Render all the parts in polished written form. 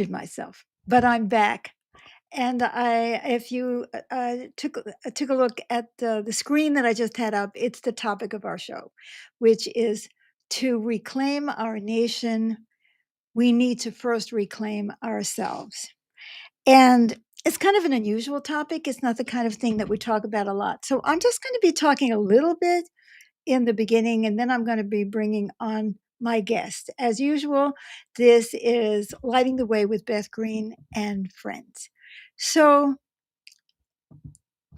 Myself, but I'm back. And if you took a look at the screen that I just had up, it's the topic of our show, which is to reclaim our nation. We need to first reclaim ourselves. And it's kind of an unusual topic. It's not the kind of thing that we talk about a lot. So I'm just going to be talking a little bit in the beginning, and then I'm going to be bringing on my guest. As usual, this is Lighting the Way with Beth Green and Friends. So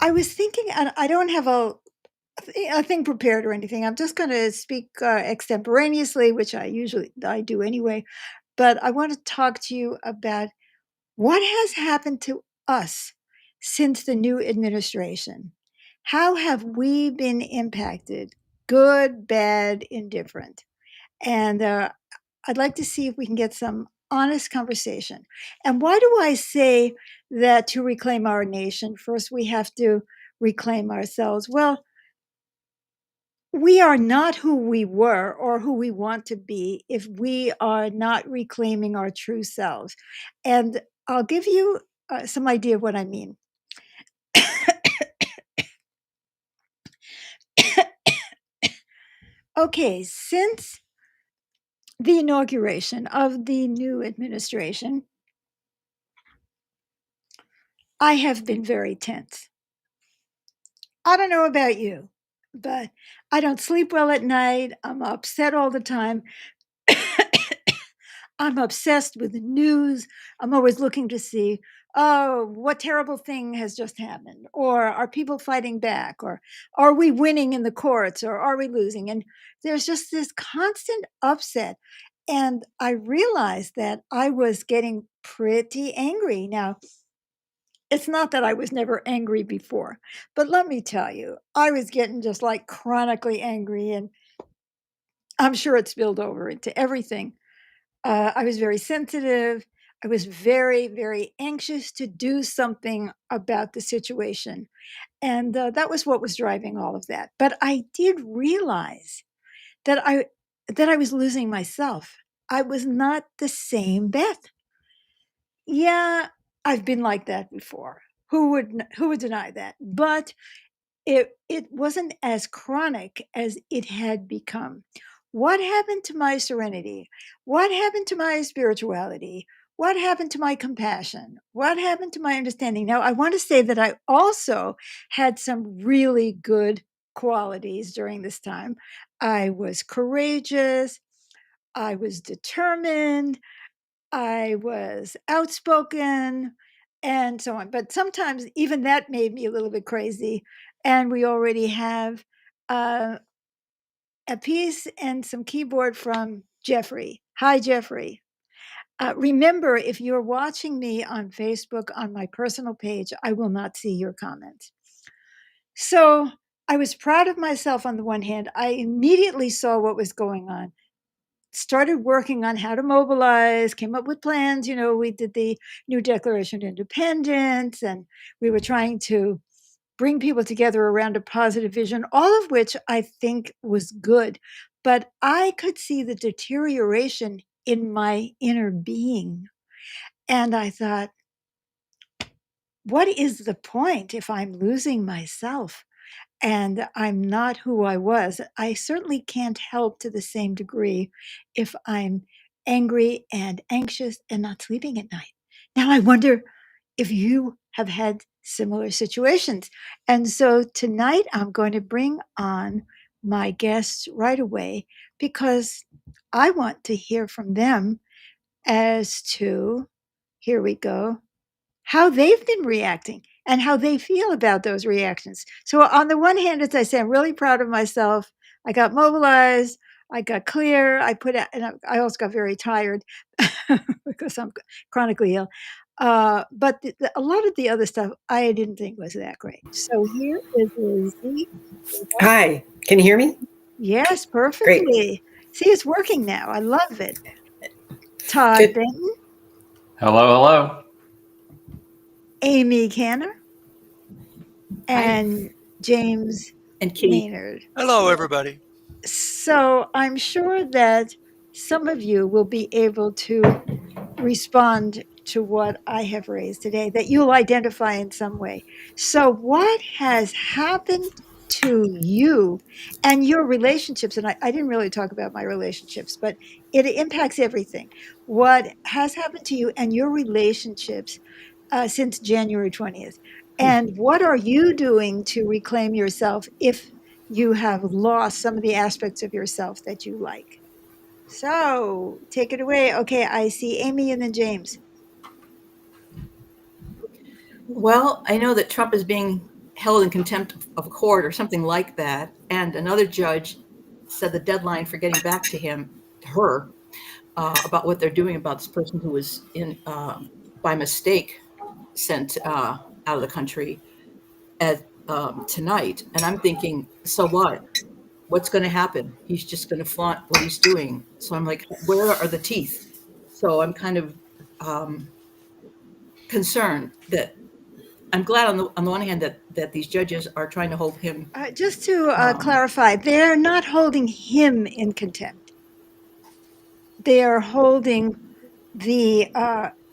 I was thinking, and I don't have a thing prepared or anything. I'm just going to speak extemporaneously, which I do anyway. But I want to talk to you about what has happened to us since the new administration. How have we been impacted? Good, bad, indifferent. And I'd like to see if we can get some honest conversation. And why do I say that to reclaim our nation, first we have to reclaim ourselves? Well, we are not who we were or who we want to be if we are not reclaiming our true selves. And I'll give you some idea of what I mean. Okay, since the inauguration of the new administration, I have been very tense. I don't know about you, but I don't sleep well at night. I'm upset all the time. I'm obsessed with the news. I'm always looking to see, oh, what terrible thing has just happened? Or are people fighting back? Or are we winning in the courts? Or are we losing? And there's just this constant upset. And I realized that I was getting pretty angry. Now, it's not that I was never angry before, but let me tell you, I was getting just like chronically angry, and I'm sure it spilled over into everything. I was very sensitive. I was very, very anxious to do something about the situation. And that was what was driving all of that. But I did realize that I was losing myself. I was not the same Beth. Yeah, I've been like that before. Who would deny that? But it wasn't as chronic as it had become. What happened to my serenity? What happened to my spirituality? What happened to my compassion? What happened to my understanding? Now, I want to say that I also had some really good qualities during this time. I was courageous. I was determined. I was outspoken and so on. But sometimes even that made me a little bit crazy. And we already have uh, a piece and some keyboard from Jeffrey. Hi, Jeffrey. Remember, if you're watching me on Facebook on my personal page, I will not see your comments. So I was proud of myself on the one hand. I immediately saw what was going on, started working on how to mobilize, came up with plans. We did the new Declaration of Independence, and we were trying to bring people together around a positive vision, all of which I think was good. But I could see the deterioration in my inner being. And I thought, what is the point if I'm losing myself? And I'm not who I was. I certainly can't help to the same degree if I'm angry and anxious and not sleeping at night. Now, I wonder if you have had similar situations. And so tonight I'm going to bring on my guests right away because I want to hear from them as to, here we go, how they've been reacting and how they feel about those reactions. So, on the one hand, as I say, I'm really proud of myself. I got mobilized, I got clear, I put out, and I also got very tired because I'm chronically ill. But a lot of the other stuff I didn't think was that great. So, here is Lizzie. Hi, can you hear me? Yes, Great. perfectly. See, it's working now. I love it. Todd Good. Benton, Hello, hello. Amy Canner, Hi. and James And Keith. Maynard. Hello, everybody. So I'm sure that some of you will be able to respond to what I have raised today, that you'll identify in some way. So, what has happened to you and your relationships? And I didn't really talk about my relationships, but it impacts everything. What has happened to you and your relationships since January 20th? And what are you doing to reclaim yourself if you have lost some of the aspects of yourself that you like? So take it away. Okay, I see Amy and then James. Well, I know that Trump is being held in contempt of court or something like that. And another judge said the deadline for getting back to her, about what they're doing about this person who was by mistake, sent out of the country at tonight. And I'm thinking, so what? What's going to happen? He's just going to flaunt what he's doing. So I'm like, where are the teeth? So I'm kind of um, concerned that I'm glad on the one hand that these judges are trying to hold him. Just to Um, clarify, they're not holding him in contempt. They are holding the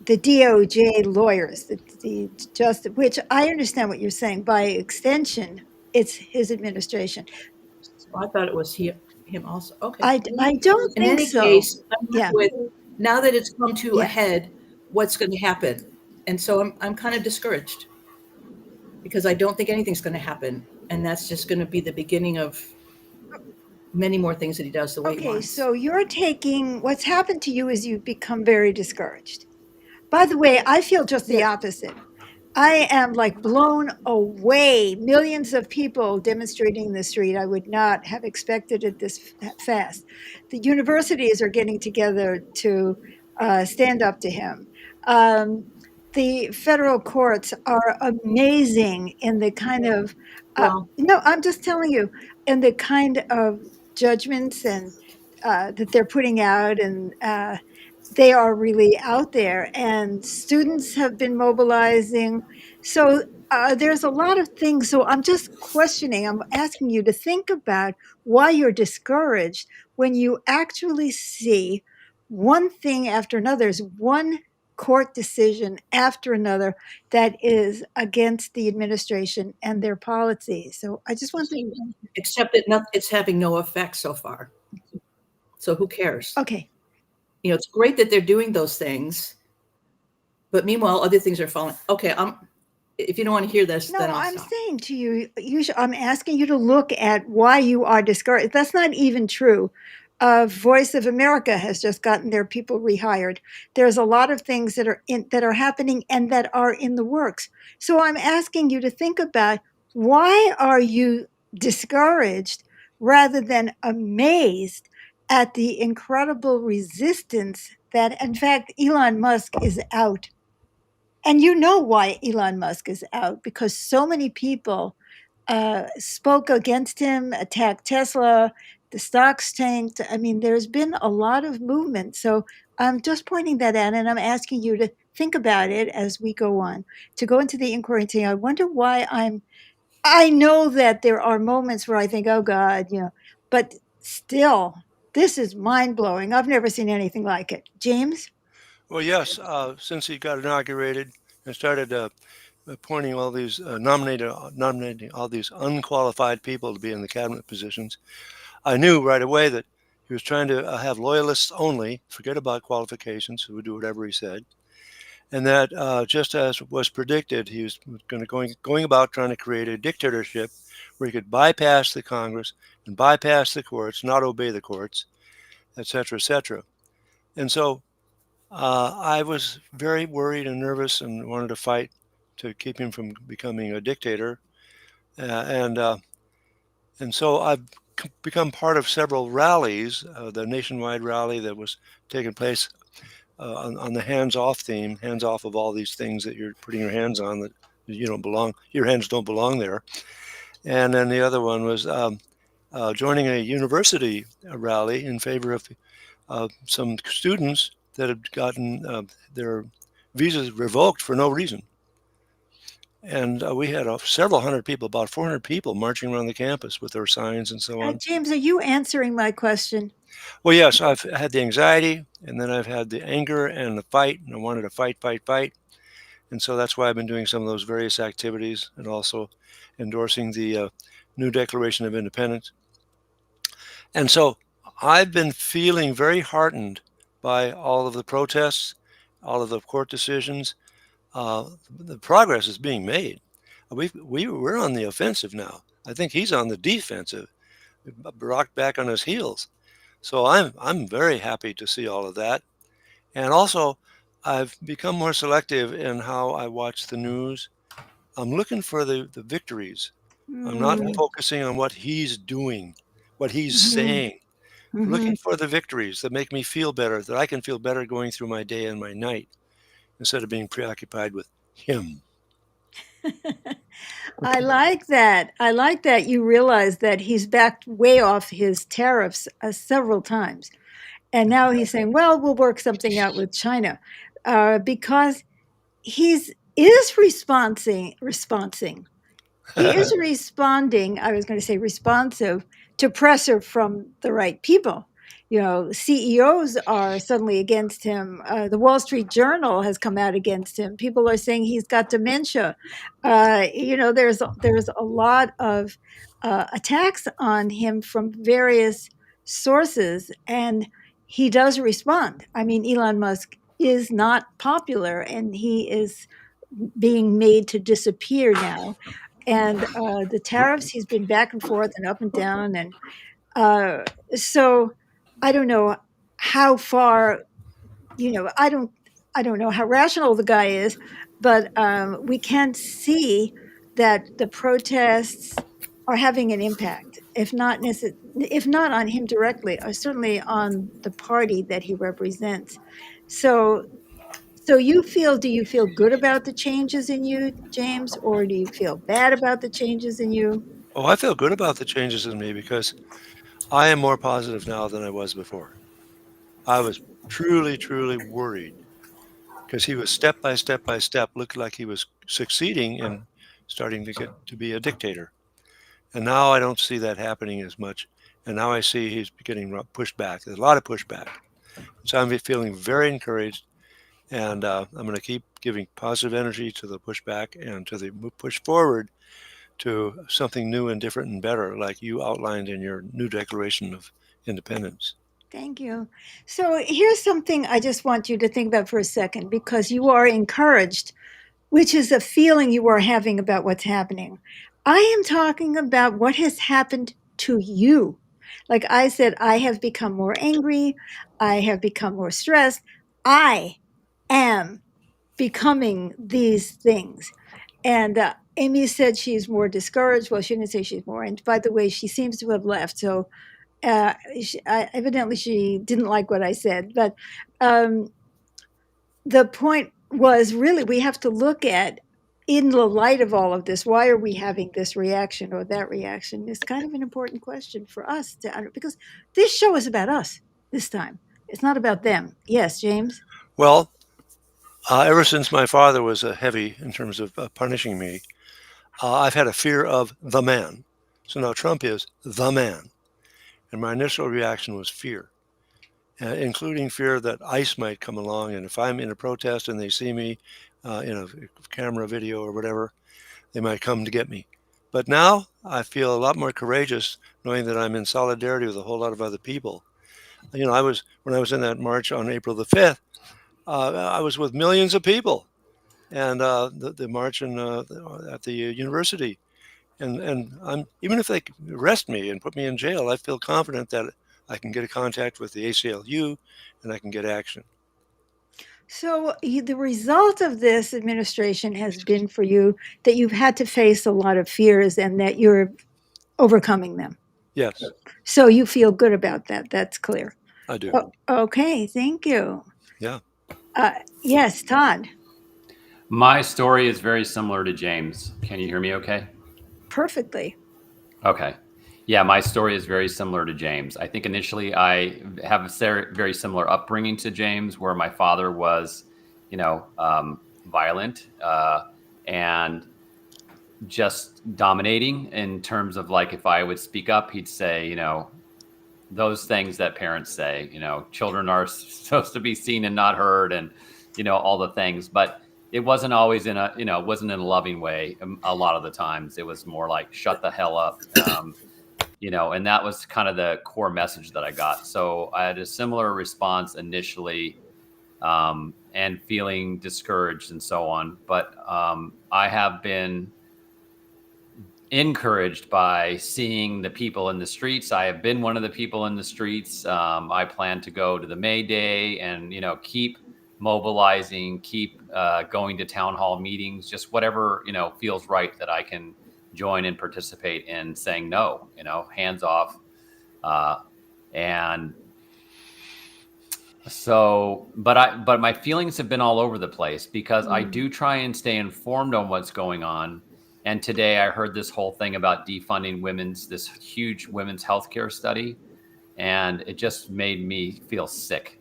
DOJ lawyers, the just which I understand what you're saying. By extension, it's his administration. so I thought it was him also. Okay. I don't In think any so. case, I'm left Yeah, with now that it's come to a yeah. head, what's going to happen? And so I'm kind of discouraged because I don't think anything's going to happen, and that's just going to be the beginning of many more things that he does the way he Okay, wants. so you're taking what's happened to you is you've become very discouraged. By the way, I feel just the Yeah. opposite. I am like blown away. Millions of people demonstrating in the street. I would not have expected it this fast. The universities are getting together to stand up to him. Um, the federal courts are amazing in the kind of, Well, no, I'm just telling you, in the kind of judgments and that they're putting out, and they are really out there, and students have been mobilizing. So there's a lot of things. So I'm just questioning, I'm asking you to think about why you're discouraged when you actually see one thing after another. There's one court decision after another that is against the administration and their policies. So I just want to, except that it's having no effect so far. So who cares? okay. It's great that they're doing those things, but meanwhile, other things are falling. Okay, if you don't want to hear this, then No, I'll I'm stop. saying to you, I'm asking you to look at why you are discouraged. That's not even true. Voice of America has just gotten their people rehired. There's a lot of things that are happening and that are in the works. So I'm asking you to think about, why are you discouraged rather than amazed at the incredible resistance that, in fact, Elon Musk is out. And you know why Elon Musk is out, because so many people spoke against him, attacked Tesla, the stocks tanked. I mean, there's been a lot of movement. So I'm just pointing that out, and I'm asking you to think about it as we go on, to go into the inquiry and say, I wonder why I know that there are moments where I think, oh God, but still, this is mind blowing. I've never seen anything like it. James? Well, yes, since he got inaugurated and started appointing all these nominating all these unqualified people to be in the cabinet positions, I knew right away that he was trying to have loyalists only, forget about qualifications, who would do whatever he said, and that just as was predicted, he was going about trying to create a dictatorship where he could bypass the Congress and bypass the courts, not obey the courts, etc., etc. And so I was very worried and nervous and wanted to fight to keep him from becoming a dictator. Uh, and uh, and so I've become part of several rallies. The nationwide rally that was taking place on the hands-off theme, hands off of all these things that you're putting your hands on that you don't belong. Your hands don't belong there. And then the other one was joining a university rally in favor of some students that had gotten their visas revoked for no reason. And we had several hundred people, about 400 people, marching around the campus with their signs and so on. James, are you answering my question? Well, yes, I've had the anxiety, and then I've had the anger and the fight, and I wanted to fight. And so that's why I've been doing some of those various activities and also endorsing the new Declaration of Independence. And so I've been feeling very heartened by all of the protests, all of the court decisions. The progress is being made. We're on the offensive now. I think he's on the defensive, rocked back on his heels. So I'm very happy to see all of that. And also, I've become more selective in how I watch the news. I'm looking for the victories. I'm not focusing on what he's doing, what he's saying. I'm looking for the victories that make me feel better, that I can feel better going through my day and my night instead of being preoccupied with him. I like that. I like that you realize that he's backed way off his tariffs several times. And now he's saying, well, we'll work something out with China because is responding. He is responding, I was going to say responsive, to pressure from the right people. You know, CEOs are suddenly against him. The Wall Street Journal has come out against him. People are saying he's got dementia. There's a lot of attacks on him from various sources, and he does respond. I mean, Elon Musk is not popular, and he is being made to disappear now. And the tariffs, he's been back and forth and up and down. And so I don't know how far, I don't know how rational the guy is, but we can see that the protests are having an impact, if not on him directly, or certainly on the party that he represents. So do you feel good about the changes in you, James, or do you feel bad about the changes in you? Oh, I feel good about the changes in me because I am more positive now than I was before. I was truly, truly worried because he was step by step, looked like he was succeeding in starting to get to be a dictator. And now I don't see that happening as much. And now I see he's getting pushed back. There's a lot of pushback. So I'm feeling very encouraged. And I'm going to keep giving positive energy to the pushback and to the push forward to something new and different and better, like you outlined in your new Declaration of Independence. Thank you. So here's something I just want you to think about for a second, because you are encouraged, which is a feeling you are having about what's happening. I am talking about what has happened to you. Like I said, I have become more angry. I have become more stressed. I am becoming these things. And Amy said she's more discouraged. Well, she didn't say she's more. And by the way, she seems to have left. So evidently she didn't like what I said. But the point was really we have to look at, in the light of all of this, why are we having this reaction or that reaction? It's kind of an important question for us to, because this show is about us this time. It's not about them. Yes, James? Well, ever since my father was heavy in terms of punishing me, I've had a fear of the man. So now Trump is the man. And my initial reaction was fear, including fear that ICE might come along. And if I'm in a protest and they see me in a camera video or whatever, they might come to get me. But now I feel a lot more courageous knowing that I'm in solidarity with a whole lot of other people. When I was in that march on April the 5th, I was with millions of people, and the march at the university, and I'm, even if they arrest me and put me in jail, I feel confident that I can get a contact with the ACLU and I can get action. So the result of this administration has been for you that you've had to face a lot of fears and that you're overcoming them. Yes, So you feel good about that. That's clear. I do. Okay, thank you. Yeah. Yes, Todd. My story is very similar to James. Can you hear me okay? Perfectly. Okay. Yeah, my story is very similar to James. I think initially I have a very similar upbringing to James, where my father was, violent and just dominating in terms of like if I would speak up, he'd say, those things that parents say, children are supposed to be seen and not heard, and all the things. But it wasn't always in a, it wasn't in a loving way. A lot of the times, it was more like shut the hell up. And that was kind of the core message that I got. So I had a similar response initially, and feeling discouraged and so on. But I have been encouraged by seeing the people in the streets. I have been one of the people in the streets. I plan to go to the May Day and, keep mobilizing, keep going to town hall meetings, just whatever, feels right that I can join and participate in saying no, hands off. And so, but my feelings have been all over the place because I do try and stay informed on what's going on. And today I heard this whole thing about defunding this huge women's healthcare study. And it just made me feel sick,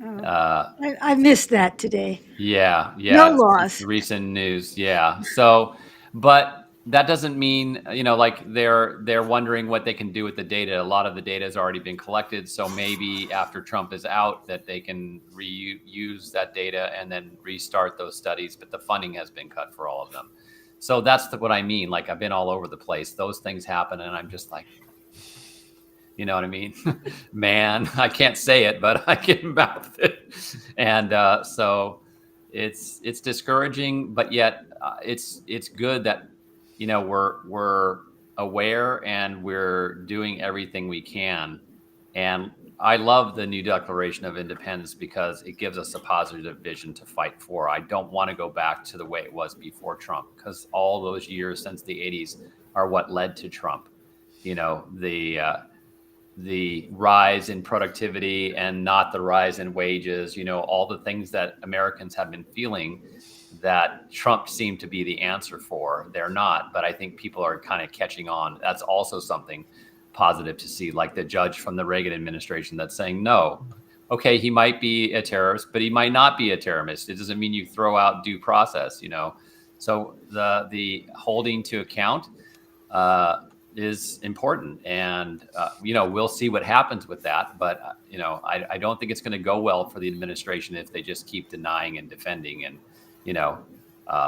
I missed that today. Yeah. No It's loss. recent news. Yeah. So, but that doesn't mean, like they're wondering what they can do with the data. A lot of the data has already been collected. So maybe after Trump is out that they can reuse that data and then restart those studies. But the funding has been cut for all of them. So that's what I mean. Like I've been all over the place. Those things happen. And I'm just like, you know what I mean? Man, I can't say it, but I can mouth it. And so it's discouraging, but yet it's good that, we're aware and we're doing everything we can. And I love the new Declaration of Independence because it gives us a positive vision to fight for. I don't want to go back to the way it was before Trump, because all those years since the 80s are what led to Trump. The rise in productivity and not the rise in wages, all the things that Americans have been feeling that Trump seemed to be the answer for. They're not, but I think people are kind of catching on. That's also something positive to see, like the judge from the Reagan administration that's saying, no, okay, he might be a terrorist, but he might not be a terrorist. It doesn't mean you throw out due process, So the holding to account is important, and we'll see what happens with that. But I don't think it's going to go well for the administration if they just keep denying and defending, and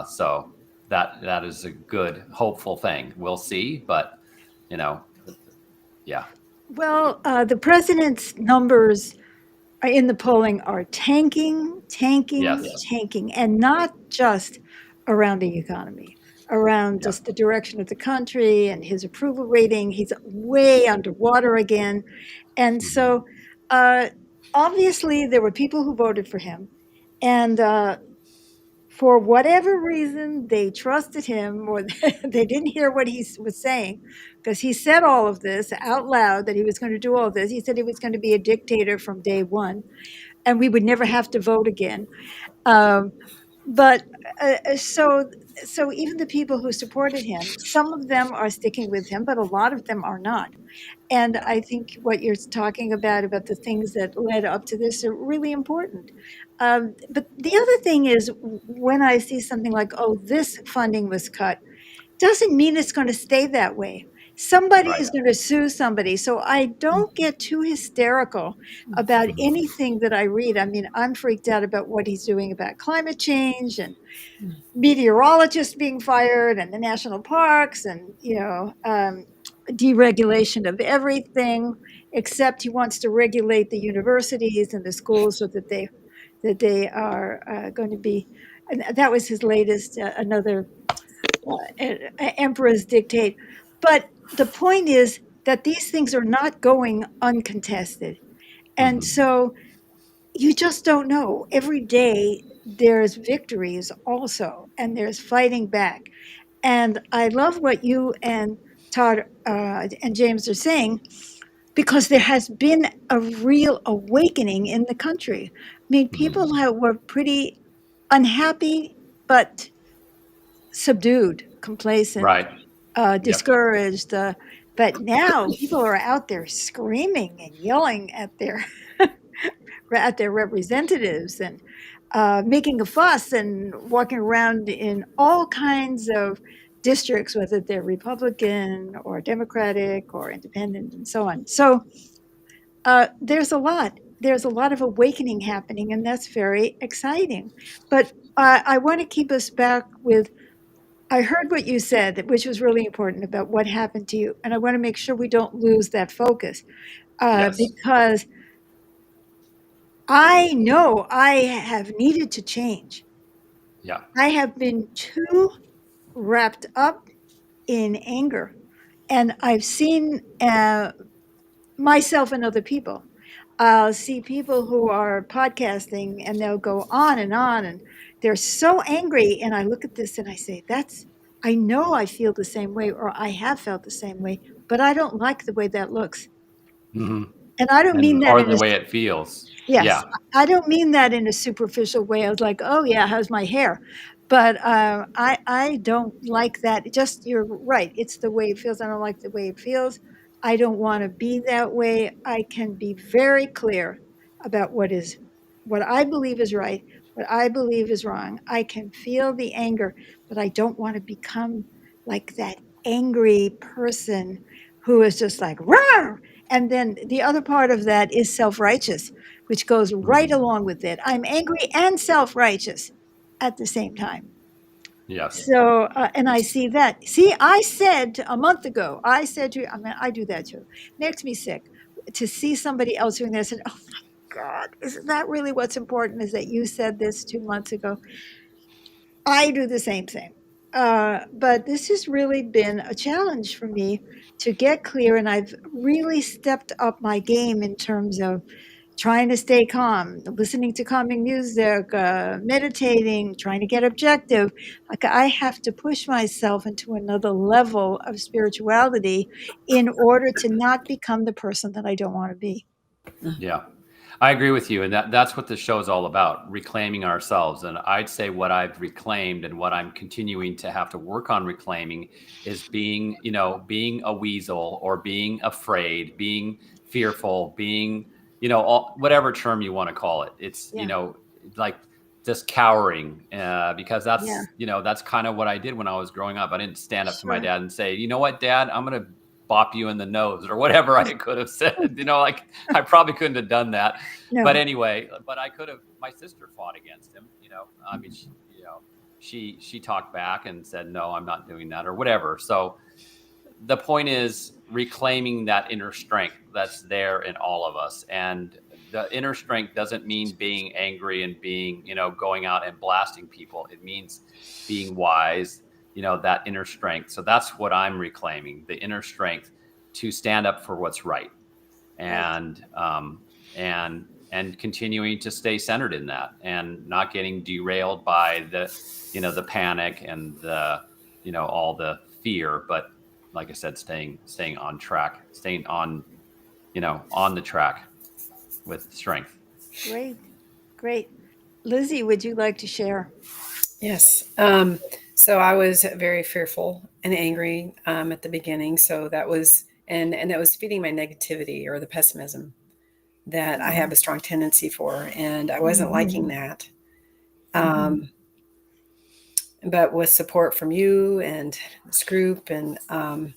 so that is a good, hopeful thing. We'll see, but yeah. Well, the president's numbers in the polling are tanking, Yes. and not just around the economy, around Yeah. just the direction of the country and his approval rating. He's way underwater again. And so obviously there were people who voted for him. And for whatever reason, they trusted him, or they didn't hear what he was saying, because he said all of this out loud, that he was going to do all this. He said he was going to be a dictator from day one, and we would never have to vote again. But so even the people who supported him, some of them are sticking with him, but a lot of them are not. And I think what you're talking about the things that led up to this are really important. But the other thing is, when I see something like, oh, this funding was cut, doesn't mean it's going to stay that way. Somebody Right. is going to sue somebody. So I don't get too hysterical about anything that I read. I mean, I'm freaked out about what he's doing about climate change and meteorologists being fired and the national parks and, deregulation of everything, except he wants to regulate the universities and the schools so that they are going to be. And that was his latest, another emperor's dictate. But the point is that these things are not going uncontested. And so you just don't know. Every day there's victories also, and there's fighting back. And I love what you and Todd and James are saying, because there has been a real awakening in the country. I mean, people were pretty unhappy, but subdued, complacent, Right. discouraged. But now people are out there screaming and yelling at their representatives and making a fuss and walking around in all kinds of districts, whether they're Republican or Democratic or Independent and so on. So there's a lot. There's a lot of awakening happening, and that's very exciting. But I want to keep us back with, I heard what you said, which was really important about what happened to you. And I want to make sure we don't lose that focus Yes. because I know I have needed to change. Yeah. I have been too wrapped up in anger, and I've seen myself and other people. I'll see people who are podcasting and they'll go on and they're so angry. And I look at this and I say, I know I feel the same way, or I have felt the same way, but I don't like the way that looks. Hmm. And I don't mean And that or in the a, way it feels. yes, Yeah. I don't mean that in a superficial way. I was like, oh yeah, how's my hair? But I don't like that. Just, you're right. It's the way it feels. I don't like the way it feels. I don't want to be that way. I can be very clear about what I believe is right, what I believe is wrong. I can feel the anger, but I don't want to become like that angry person who is just like, rah! And then the other part of that is self-righteous, which goes right Mhm. along with it. I'm angry and self-righteous at the same time. Yes. So, and I see that. See, I said a month ago, I said to you, I mean, I do that too. Makes me sick to see somebody else doing this. And oh my God, isn't that really what's important? Is that you said this 2 months ago? I do the same thing. But this has really been a challenge for me to get clear. And I've really stepped up my game in terms of trying to stay calm, listening to calming music, meditating, trying to get objective. Like, I have to push myself into another level of spirituality in order to not become the person that I don't want to be. Yeah. I agree with you. And that's what the show is all about, reclaiming ourselves. And I'd say what I've reclaimed and what I'm continuing to have to work on reclaiming is being, being a weasel or being afraid, being fearful, being, whatever term you want to call it. It's, Yeah. like just cowering, because Yeah. that's kind of what I did when I was growing up. I didn't stand up to my Sure. dad and say, you know what, Dad, I'm going to bop you in the nose or whatever I could have said, like I probably couldn't have done that. But No. anyway, but I could have, my sister fought against him, I mean, she talked back and said, no, I'm not doing that or whatever. So the point is reclaiming that inner strength that's there in all of us. And the inner strength doesn't mean being angry and being, going out and blasting people. It means being wise, that inner strength. So that's what I'm reclaiming, the inner strength to stand up for what's right. And, and continuing to stay centered in that and not getting derailed by the panic and all the fear, but like I said, staying on track, staying on the track with strength. Great. Great. Lizzie, would you like to share? Yes. So I was very fearful and angry at the beginning. So that was, and that was feeding my negativity or the pessimism that I have a strong tendency for. And I wasn't liking that. But with support from you and this group, and it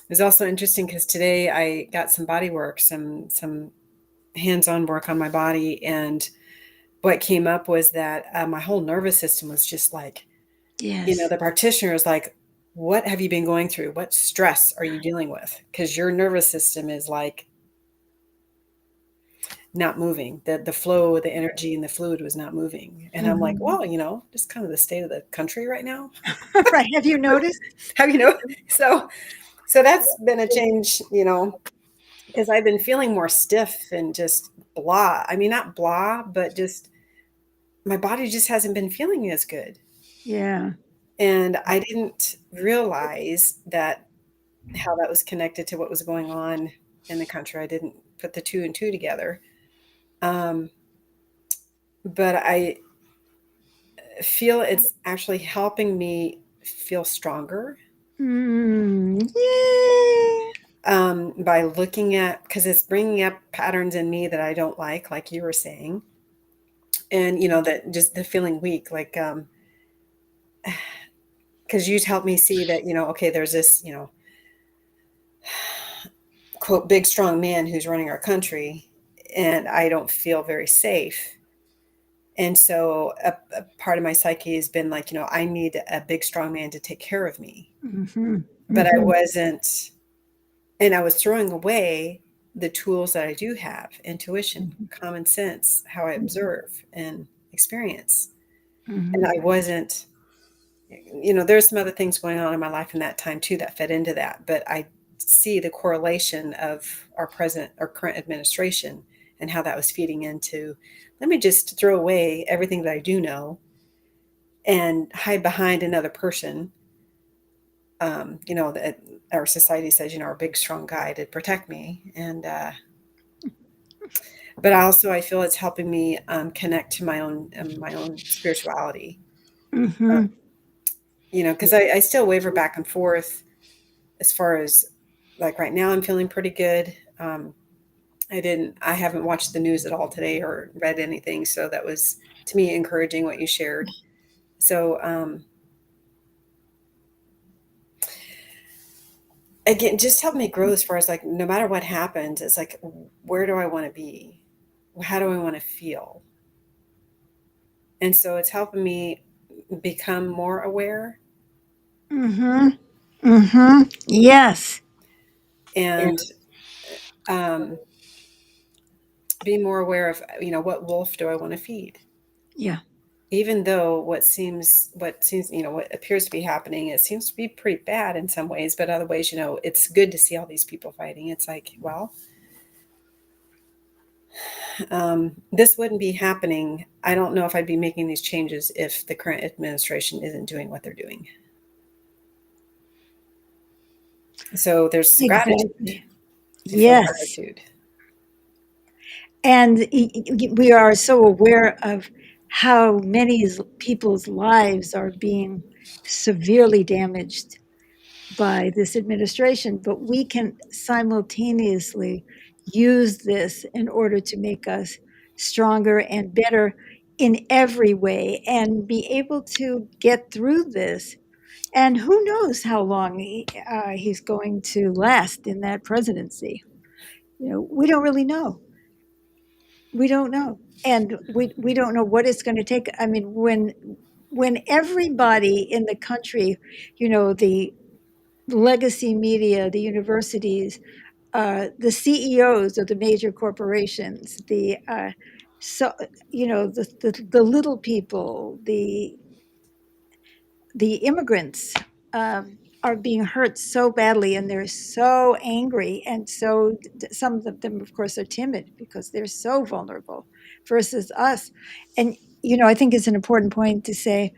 was also interesting because today I got some body work, some hands-on work on my body, and what came up was that my whole nervous system was just like, Yes. the practitioner is like, what have you been going through? What stress are you dealing with? Because your nervous system is like not moving. The flow, the energy and the fluid was not moving. And I'm like, well, just kind of the state of the country right now. Right. Have you noticed? So that's been a change, because I've been feeling more stiff and just blah. I mean, not blah, but just my body just hasn't been feeling as good. Yeah. And I didn't realize that how that was connected to what was going on in the country. I didn't put the 2 and 2 together. But I feel it's actually helping me feel stronger Yay. By looking at, because it's bringing up patterns in me that I don't like you were saying. And, that just the feeling weak, because you'd helped me see that, okay, there's this, quote, big, strong man who's running our country, and I don't feel very safe. And so a part of my psyche has been like, I need a big, strong man to take care of me. Mm-hmm. But I wasn't, and I was throwing away the tools that I do have: intuition, common sense, how I observe and experience. And I wasn't, there's some other things going on in my life in that time too that fed into that. But I see the correlation of our current administration and how that was feeding into, let me just throw away everything that I do know and hide behind another person. That our society says, our big, strong guy to protect me. And, but also I feel it's helping me connect to my own spirituality. Because I still waver back and forth as far as, like, right now I'm feeling pretty good. I haven't watched the news at all today or read anything. So that was, to me, encouraging what you shared. So, again, just help me grow as far as, like, no matter what happens, it's like, where do I want to be? How do I want to feel? And so it's helping me become more aware. Yes. And be more aware of, what wolf do I want to feed? Yeah. Even though what appears to be happening, it seems to be pretty bad in some ways, but other ways, it's good to see all these people fighting. It's like, well, this wouldn't be happening. I don't know if I'd be making these changes if the current administration isn't doing what they're doing. So there's gratitude. Yes. Gratitude. And we are so aware of how many people's lives are being severely damaged by this administration, but we can simultaneously use this in order to make us stronger and better in every way and be able to get through this. And who knows how long he's going to last in that presidency. We don't really know. We don't know. And we don't know what it's going to take. I mean, when everybody in the country, the legacy media, the universities, the CEOs of the major corporations, the little people, the immigrants are being hurt so badly, and they're so angry, and so some of them, of course, are timid because they're so vulnerable versus us. And I think it's an important point to say,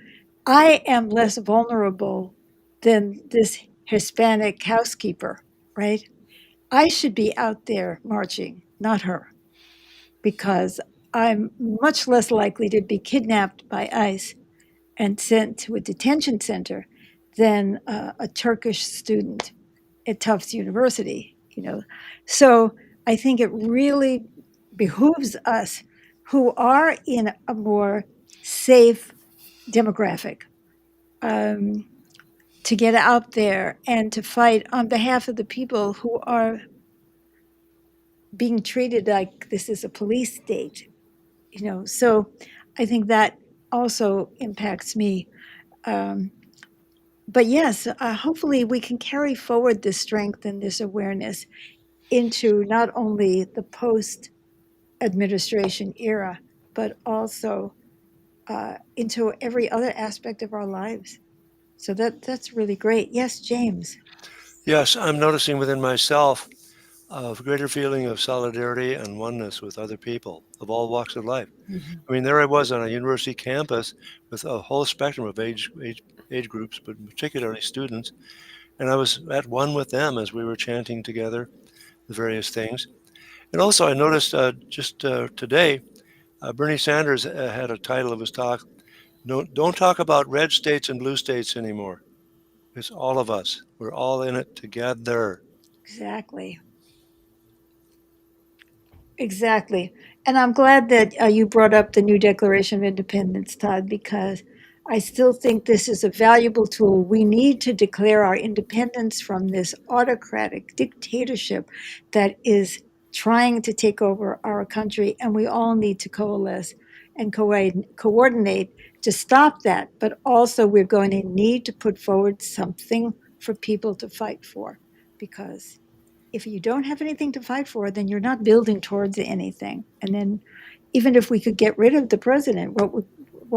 I am less vulnerable than this Hispanic housekeeper, right? I should be out there marching, not her, because I'm much less likely to be kidnapped by ICE and sent to a detention center than a Turkish student at Tufts University. So I think it really behooves us who are in a more safe demographic to get out there and to fight on behalf of the people who are being treated like this is a police state. So I think that also impacts me. But yes, hopefully we can carry forward this strength and this awareness into not only the post-administration era, but also into every other aspect of our lives. So that's really great. Yes, James. Yes, I'm noticing within myself a greater feeling of solidarity and oneness with other people of all walks of life. I mean, there I was on a university campus with a whole spectrum of age groups, but particularly students. And I was at one with them as we were chanting together the various things. And also I noticed just today, Bernie Sanders had a title of his talk, Don't talk about red states and blue states anymore. It's all of us. We're all in it together. Exactly. Exactly. And I'm glad that you brought up the new Declaration of Independence, Todd, because I still think this is a valuable tool. We need to declare our independence from this autocratic dictatorship that is trying to take over our country. And we all need to coalesce and coordinate to stop that. But also, we're going to need to put forward something for people to fight for, because if you don't have anything to fight for, then you're not building towards anything. And then even if we could get rid of the president, what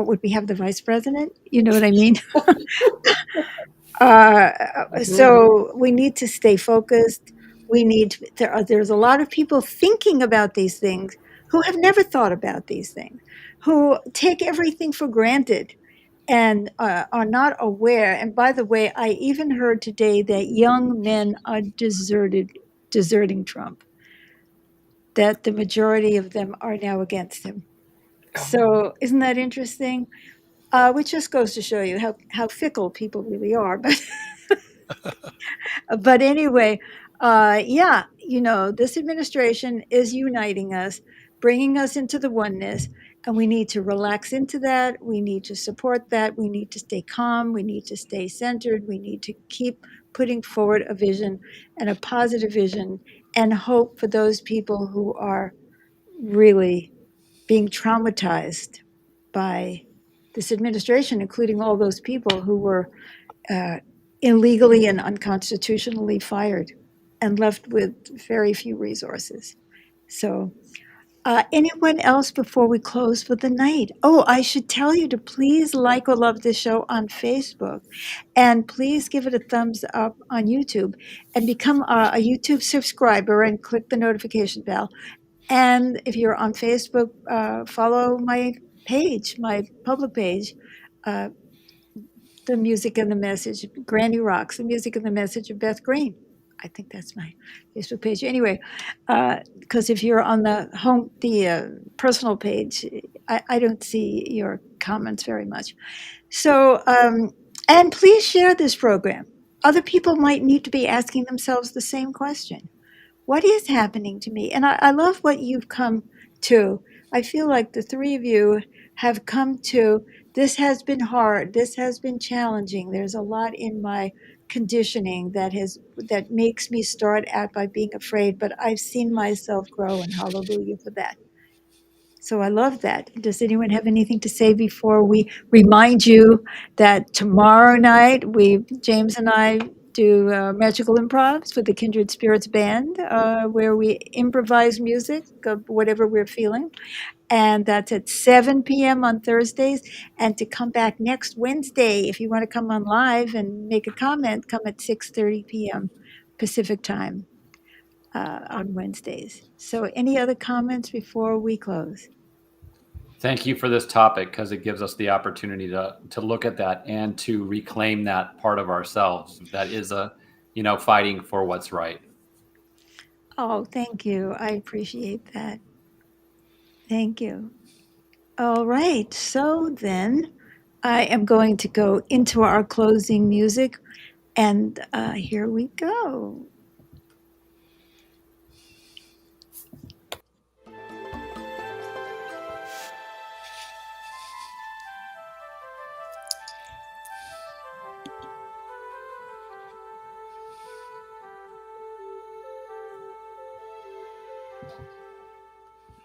would we have, the vice president? You know what I mean? So we need to stay focused. There's a lot of people thinking about these things who have never thought about these things, who take everything for granted and are not aware. And by the way, I even heard today that young men are deserting Trump, that the majority of them are now against him. So isn't that interesting? Which just goes to show you how fickle people really are. But anyway, yeah, this administration is uniting us, bringing us into the oneness, and we need to relax into that. We need to support that. We need to stay calm. We need to stay centered. We need to keep putting forward a vision and a positive vision and hope for those people who are really being traumatized by this administration, including all those people who were illegally and unconstitutionally fired and left with very few resources. So, anyone else before we close for the night? Oh, I should tell you to please like or love this show on Facebook, and please give it a thumbs up on YouTube, and become a YouTube subscriber and click the notification bell. And if you're on Facebook, follow my page, my public page, uh, The Music and the Message, Granny Rocks, The Music and the Message of Beth Green. I think that's my Facebook page. Anyway, because if you're on the personal page, I don't see your comments very much. So, and please share this program. Other people might need to be asking themselves the same question. What is happening to me? And I love what you've come to. I feel like the three of you have come to, this has been hard, this has been challenging. There's a lot in my conditioning that makes me start out by being afraid, but I've seen myself grow, and hallelujah for that. So I love that. Does anyone have anything to say before we remind you that tomorrow night James and I do magical improvs with the Kindred Spirits Band, where we improvise music of whatever we're feeling, and that's at 7 p.m. on Thursdays. And to come back next Wednesday, if you want to come on live and make a comment, come at 6:30 p.m. Pacific time on Wednesdays. So any other comments before we close? Thank you for this topic, because it gives us the opportunity to look at that and to reclaim that part of ourselves that is fighting for what's right. Oh, thank you. I appreciate that. Thank you. All right. So then I am going to go into our closing music, and here we go.